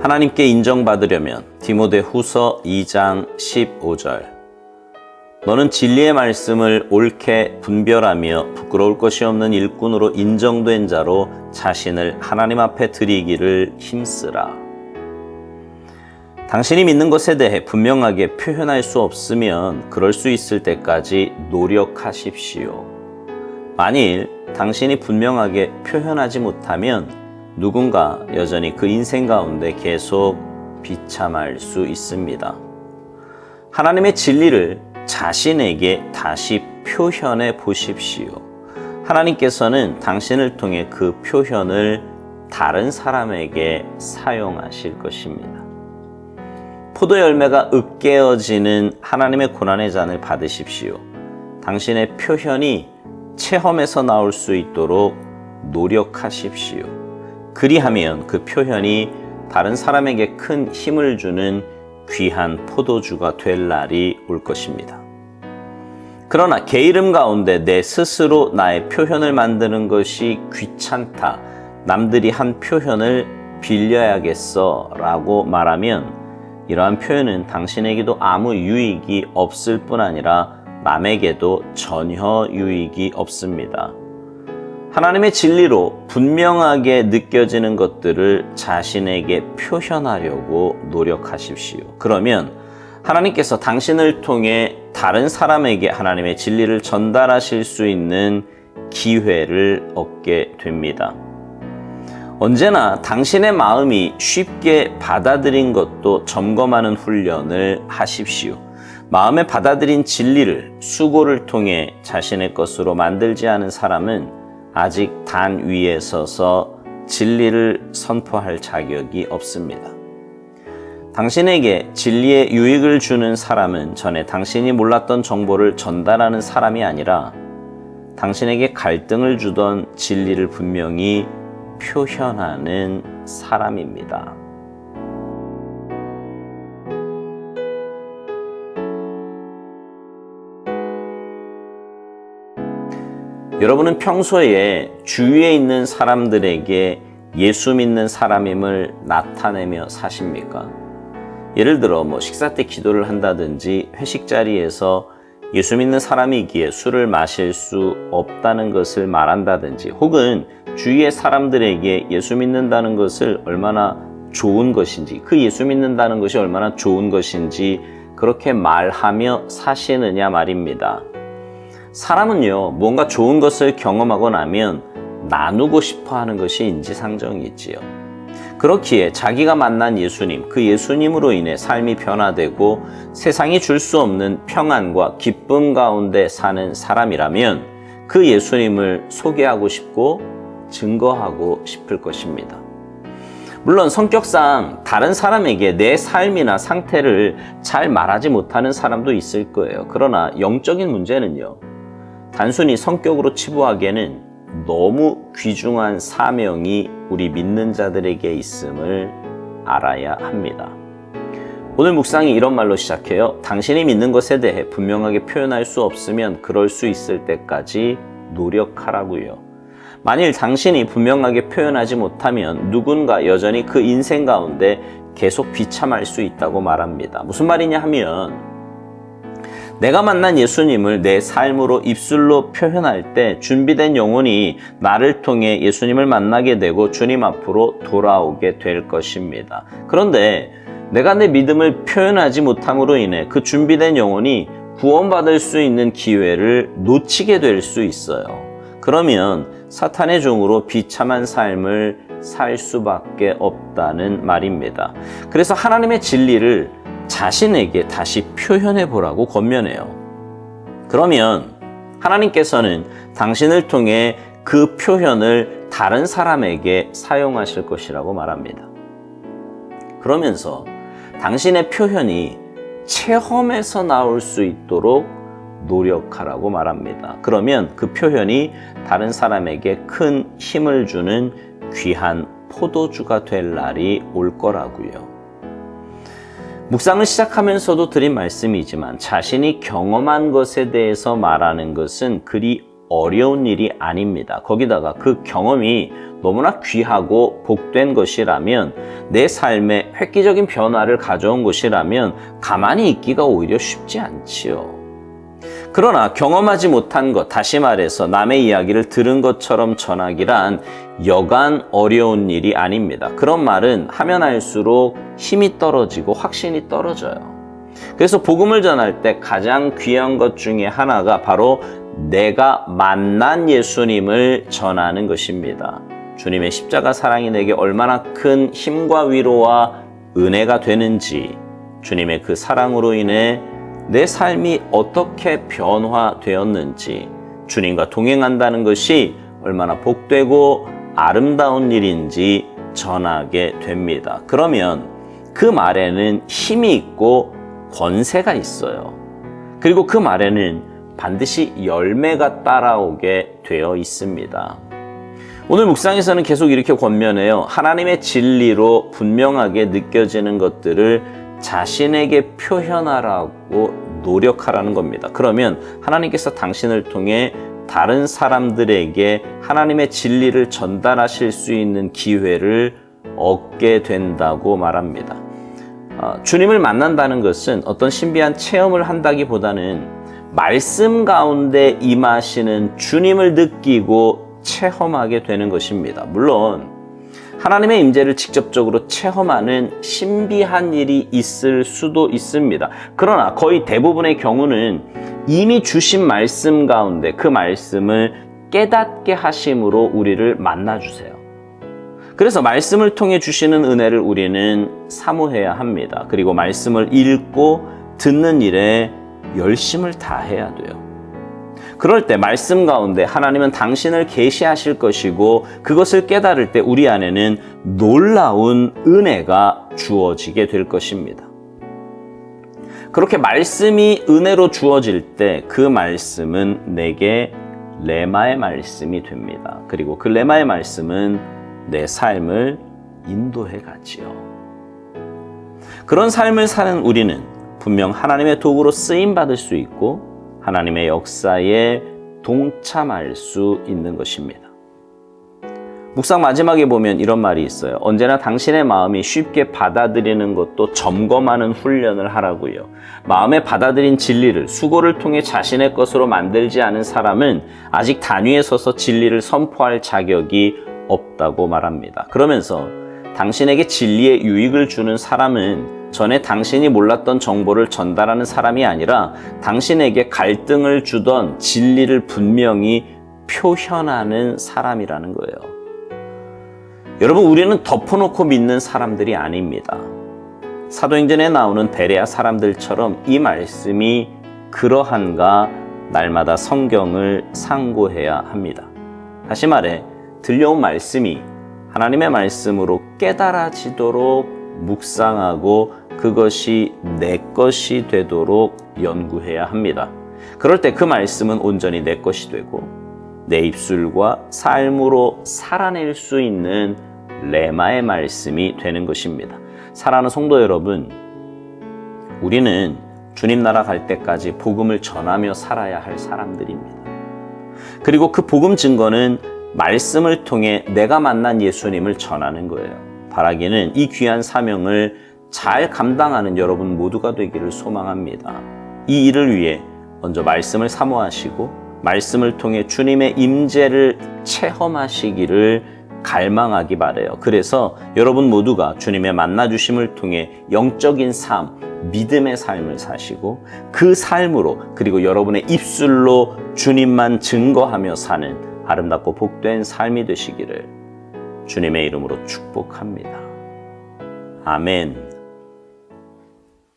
하나님께 인정받으려면 디모데후서 2장 15절 너는 진리의 말씀을 옳게 분별하며 부끄러울 것이 없는 일꾼으로 인정된 자로 자신을 하나님 앞에 드리기를 힘쓰라. 당신이 믿는 것에 대해 분명하게 표현할 수 없으면 그럴 수 있을 때까지 노력하십시오. 만일 당신이 분명하게 표현하지 못하면 누군가 여전히 그 인생 가운데 계속 비참할 수 있습니다. 하나님의 진리를 자신에게 다시 표현해 보십시오. 하나님께서는 당신을 통해 그 표현을 다른 사람에게 사용하실 것입니다. 포도 열매가 으깨어지는 하나님의 고난의 잔을 받으십시오. 당신의 표현이 체험에서 나올 수 있도록 노력하십시오. 그리하면 그 표현이 다른 사람에게 큰 힘을 주는 귀한 포도주가 될 날이 올 것입니다. 그러나 게으름 가운데 내 스스로 나의 표현을 만드는 것이 귀찮다. 남들이 한 표현을 빌려야겠어 라고 말하면 이러한 표현은 당신에게도 아무 유익이 없을 뿐 아니라 남에게도 전혀 유익이 없습니다. 하나님의 진리로 분명하게 느껴지는 것들을 자신에게 표현하려고 노력하십시오. 그러면 하나님께서 당신을 통해 다른 사람에게 하나님의 진리를 전달하실 수 있는 기회를 얻게 됩니다. 언제나 당신의 마음이 쉽게 받아들인 것도 점검하는 훈련을 하십시오. 마음에 받아들인 진리를 수고를 통해 자신의 것으로 만들지 않은 사람은 아직 단 위에 서서 진리를 선포할 자격이 없습니다. 당신에게 진리의 유익을 주는 사람은 전에 당신이 몰랐던 정보를 전달하는 사람이 아니라 당신에게 갈등을 주던 진리를 분명히 표현하는 사람입니다. 여러분은 평소에 주위에 있는 사람들에게 예수 믿는 사람임을 나타내며 사십니까? 예를 들어 식사 때 기도를 한다든지 회식 자리에서 예수 믿는 사람이기에 술을 마실 수 없다는 것을 말한다든지 혹은 주위의 사람들에게 예수 믿는다는 것을 얼마나 좋은 것인지 그 예수 믿는다는 것이 얼마나 좋은 것인지 그렇게 말하며 사시느냐 말입니다. 사람은요 뭔가 좋은 것을 경험하고 나면 나누고 싶어 하는 것이 인지상정이지요. 그렇기에 자기가 만난 예수님, 그 예수님으로 인해 삶이 변화되고 세상이 줄 수 없는 평안과 기쁨 가운데 사는 사람이라면 그 예수님을 소개하고 싶고 증거하고 싶을 것입니다. 물론 성격상 다른 사람에게 내 삶이나 상태를 잘 말하지 못하는 사람도 있을 거예요. 그러나 영적인 문제는요, 단순히 성격으로 치부하기에는 너무 귀중한 사명이 우리 믿는 자들에게 있음을 알아야 합니다. 오늘 묵상이 이런 말로 시작해요. 당신이 믿는 것에 대해 분명하게 표현할 수 없으면 그럴 수 있을 때까지 노력하라고요. 만일 당신이 분명하게 표현하지 못하면 누군가 여전히 그 인생 가운데 계속 비참할 수 있다고 말합니다. 무슨 말이냐 하면 내가 만난 예수님을 내 삶으로 입술로 표현할 때 준비된 영혼이 나를 통해 예수님을 만나게 되고 주님 앞으로 돌아오게 될 것입니다. 그런데 내가 내 믿음을 표현하지 못함으로 인해 그 준비된 영혼이 구원받을 수 있는 기회를 놓치게 될 수 있어요. 그러면 사탄의 종으로 비참한 삶을 살 수밖에 없다는 말입니다. 그래서 하나님의 진리를 자신에게 다시 표현해 보라고 권면해요. 그러면 하나님께서는 당신을 통해 그 표현을 다른 사람에게 사용하실 것이라고 말합니다. 그러면서 당신의 표현이 체험에서 나올 수 있도록 노력하라고 말합니다. 그러면 그 표현이 다른 사람에게 큰 힘을 주는 귀한 포도주가 될 날이 올 거라고요. 묵상을 시작하면서도 드린 말씀이지만 자신이 경험한 것에 대해서 말하는 것은 그리 어려운 일이 아닙니다. 거기다가 그 경험이 너무나 귀하고 복된 것이라면, 내 삶에 획기적인 변화를 가져온 것이라면 가만히 있기가 오히려 쉽지 않지요. 그러나 경험하지 못한 것, 다시 말해서 남의 이야기를 들은 것처럼 전하기란 여간 어려운 일이 아닙니다. 그런 말은 하면 할수록 힘이 떨어지고 확신이 떨어져요. 그래서 복음을 전할 때 가장 귀한 것 중에 하나가 바로 내가 만난 예수님을 전하는 것입니다. 주님의 십자가 사랑이 내게 얼마나 큰 힘과 위로와 은혜가 되는지, 주님의 그 사랑으로 인해 내 삶이 어떻게 변화되었는지, 주님과 동행한다는 것이 얼마나 복되고 아름다운 일인지 전하게 됩니다. 그러면 그 말에는 힘이 있고 권세가 있어요. 그리고 그 말에는 반드시 열매가 따라오게 되어 있습니다. 오늘 묵상에서는 계속 이렇게 권면해요. 하나님의 진리로 분명하게 느껴지는 것들을 자신에게 표현하라고 노력하라는 겁니다. 그러면 하나님께서 당신을 통해 다른 사람들에게 하나님의 진리를 전달하실 수 있는 기회를 얻게 된다고 말합니다. 주님을 만난다는 것은 어떤 신비한 체험을 한다기보다는 말씀 가운데 임하시는 주님을 느끼고 체험하게 되는 것입니다. 물론 하나님의 임재를 직접적으로 체험하는 신비한 일이 있을 수도 있습니다. 그러나 거의 대부분의 경우는 이미 주신 말씀 가운데 그 말씀을 깨닫게 하심으로 우리를 만나주세요. 그래서 말씀을 통해 주시는 은혜를 우리는 사모해야 합니다. 그리고 말씀을 읽고 듣는 일에 열심을 다해야 돼요. 그럴 때 말씀 가운데 하나님은 당신을 계시하실 것이고, 그것을 깨달을 때 우리 안에는 놀라운 은혜가 주어지게 될 것입니다. 그렇게 말씀이 은혜로 주어질 때 그 말씀은 내게 레마의 말씀이 됩니다. 그리고 그 레마의 말씀은 내 삶을 인도해 가지요. 그런 삶을 사는 우리는 분명 하나님의 도구로 쓰임받을 수 있고 하나님의 역사에 동참할 수 있는 것입니다. 묵상 마지막에 보면 이런 말이 있어요. 언제나 당신의 마음이 쉽게 받아들이는 것도 점검하는 훈련을 하라고요. 마음에 받아들인 진리를 수고를 통해 자신의 것으로 만들지 않은 사람은 아직 단위에 서서 진리를 선포할 자격이 없다고 말합니다. 그러면서 당신에게 진리의 유익을 주는 사람은 전에 당신이 몰랐던 정보를 전달하는 사람이 아니라 당신에게 갈등을 주던 진리를 분명히 표현하는 사람이라는 거예요. 여러분, 우리는 덮어놓고 믿는 사람들이 아닙니다. 사도행전에 나오는 베레아 사람들처럼 이 말씀이 그러한가 날마다 성경을 상고해야 합니다. 다시 말해, 들려온 말씀이 하나님의 말씀으로 깨달아지도록 묵상하고 그것이 내 것이 되도록 연구해야 합니다. 그럴 때 그 말씀은 온전히 내 것이 되고 내 입술과 삶으로 살아낼 수 있는 레마의 말씀이 되는 것입니다. 사랑하는 성도 여러분, 우리는 주님 나라 갈 때까지 복음을 전하며 살아야 할 사람들입니다. 그리고 그 복음 증거는 말씀을 통해 내가 만난 예수님을 전하는 거예요. 바라기는 이 귀한 사명을 잘 감당하는 여러분 모두가 되기를 소망합니다. 이 일을 위해 먼저 말씀을 사모하시고 말씀을 통해 주님의 임재를 체험하시기를 갈망하기 바라요. 그래서 여러분 모두가 주님의 만나주심을 통해 영적인 삶, 믿음의 삶을 사시고 그 삶으로 그리고 여러분의 입술로 주님만 증거하며 사는 아름답고 복된 삶이 되시기를 주님의 이름으로 축복합니다. 아멘.